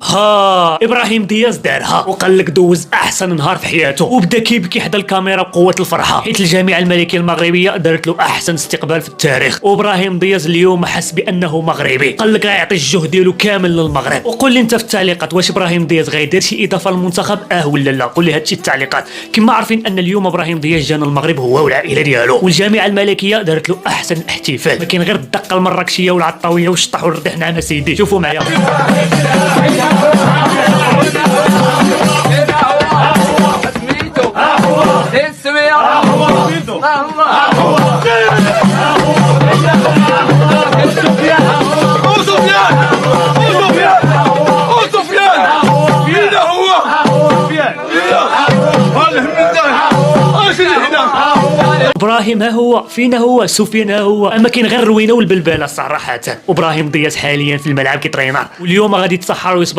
ابراهيم دياز دارها وقال لك دوز احسن نهار في حياته، وبدا كيبكي حدا الكاميرا بقوه الفرحه حيت الجامعه الملكيه المغربيه دارت له احسن استقبال في التاريخ. وابراهيم دياز اليوم حس بانه مغربي، قال لك غيعطي الجهد ديالو كامل للمغرب. وقول لي انت في التعليقات واش ابراهيم دياز غيدير شي اضافه للمنتخب ولا لا؟ قول لي هادشي في التعليقات. كما عارفين ان اليوم ابراهيم دياز جانا المغرب هو والعائله ديالو، والجامعه الملكيه دارت له احسن احتفال. ما كاين غير الدقه المراكشيه والعطاويه والشطح والردح. نعم يا سيدي، شوفوا معايا. ابراهيم ها هو، فينا هو، سفيان ها هو. اما كاين غير الروينه والبلباله صراحه. ابراهيم دياز حاليا في الملعب كيترينر، واليوم غادي يتسحر